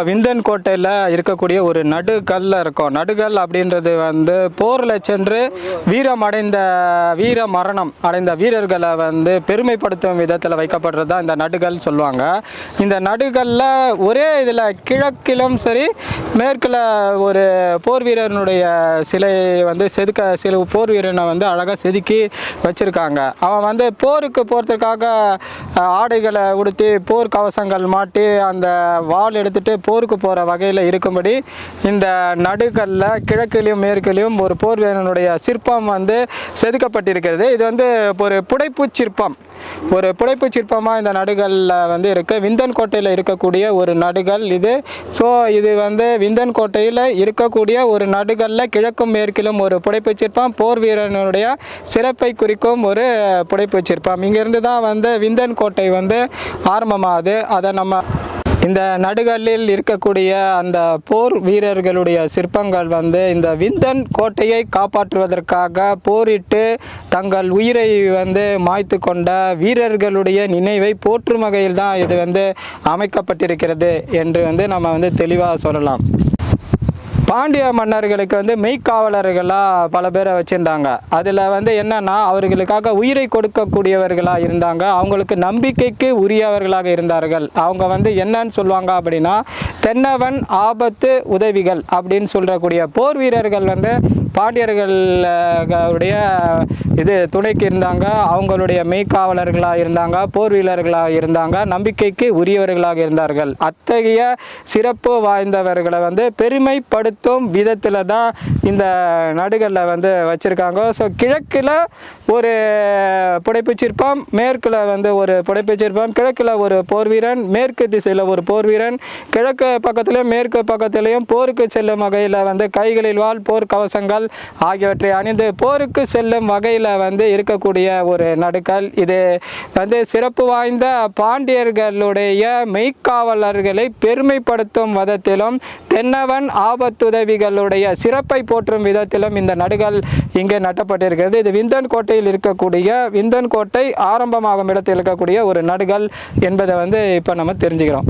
விந்தன் கோட்டையில் இருக்கக்கூடிய ஒரு நடுகல்ல இருக்கும். நடுகல் அப்படின்றது வந்து போரில் சென்று வீர மரணம் அடைந்த வீரர்களை வந்து பெருமைப்படுத்தும் விதத்தில் வைக்கப்படுறது தான் இந்த நடுகல் சொல்லுவாங்க. இந்த நடுகல்ல ஒரே இதில் கிழக்கிலும் சரி மேற்கில் ஒரு போர் வீரனுடைய சிலை வந்து சில போர் வீரனை வந்து அழகாக செதுக்கி வச்சுருக்காங்க. அவன் வந்து போருக்கு போகிறதுக்காக ஆடைகளை உடுத்தி போர் கவசங்கள் மாட்டி அந்த வாள் எடுத்துகிட்டு போருக்கு போகிற வகையில் இருக்கும்படி இந்த நடுகல்ல கிழக்கிலையும் மேற்கிலையும் ஒரு போர் வீரனுடைய சிற்பம் வந்து செதுக்கப்பட்டிருக்கிறது. இது வந்து ஒரு புடைப்பு சிற்பமாக இந்த நடுகல்ல வந்து இருக்குது. விந்தன் கோட்டையில் இருக்கக்கூடிய ஒரு நடுகல் இது. ஸோ இது வந்து விந்தன் கோட்டையில் இருக்கக்கூடிய ஒரு நடுகல்ல கிழக்கும் மேற்கிலும் ஒரு புடைப்பு சிற்பம், போர் வீரனுடைய சிறப்பை குறிக்கும் ஒரு புடைப்பு சிற்பம். இங்கேருந்து தான் வந்து விந்தன் கோட்டை வந்து ஆரம்பமாகுது. அதை நம்ம இந்த நடுகல்லில் இருக்கக்கூடிய அந்த போர் வீரர்களுடைய சிற்பங்கள் வந்து இந்த விந்தன் கோட்டையை காப்பாற்றுவதற்காக போரிட்டு தங்கள் உயிரை வந்து மாய்த்து கொண்ட வீரர்களுடைய நினைவை போற்றும் வகையில் தான் இது வந்து அமைக்கப்பட்டிருக்கிறது என்று வந்து நம்ம வந்து தெளிவாக சொல்லலாம். பாண்டிய மன்னர்களுக்கு வந்து மெய்க்காவலர்களாக பல பேரை வச்சுருந்தாங்க. அதில் வந்து என்னென்னா அவர்களுக்காக உயிரை கொடுக்கக்கூடியவர்களாக இருந்தாங்க. அவங்களுக்கு நம்பிக்கைக்கு உரியவர்களாக இருந்தார்கள். அவங்க வந்து என்னன்னு சொல்லுவாங்க அப்படின்னா தென்னவன் ஆபத்து உதவிகள் அப்படின்னு சொல்லக்கூடிய போர் வீரர்கள் வந்து பாண்டியர்களுடைய துணைக்கு இருந்தாங்க. அவங்களுடைய மெய்க்காவலர்களாக இருந்தாங்க, போர் வீரர்களாக இருந்தாங்க, நம்பிக்கைக்கு உரியவர்களாக இருந்தார்கள். அத்தகைய சிறப்பு வாய்ந்தவர்களை வந்து பெருமைப்படுத்தும் விதத்தில் தான் இந்த நடுகல்ல வந்து வச்சுருக்காங்க. ஸோ கிழக்கில் ஒரு புடைப்பு சிற்பம், மேற்கில் வந்து ஒரு புடைப்பு சிற்பம், கிழக்கில் ஒரு போர் வீரன், மேற்கு திசையில் ஒரு போர் வீரன், கிழக்கு பக்கத்துலேயும் மேற்கு பக்கத்துலேயும் போருக்கு செல்லும் வகையில் வந்து கைகளில் வாள், போர் கவசங்கள் ஆகியவற்றை அணிந்து போருக்கு செல்லும் வகையில் வந்து இருக்கக்கூடிய ஒரு நடுகல். இது வந்து சிறப்பு வாய்ந்த பாண்டியர்களுடைய மெய்க்காவலர்களை பெருமைப்படுத்தும் விதத்திலும் தென்னவன் ஆபத்துதவிகளுடைய சிறப்பை போற்றும் விதத்திலும் இந்த நடுகல் இங்கே நட்டப்பட்டிருக்கிறது. இது விந்தன் கோட்டையில் இருக்கக்கூடிய விந்தன் கோட்டை ஆரம்பமாகும் இடத்தில் இருக்கக்கூடிய ஒரு நடுகல் என்பதை வந்து இப்போ நம்ம தெரிஞ்சுக்கிறோம்.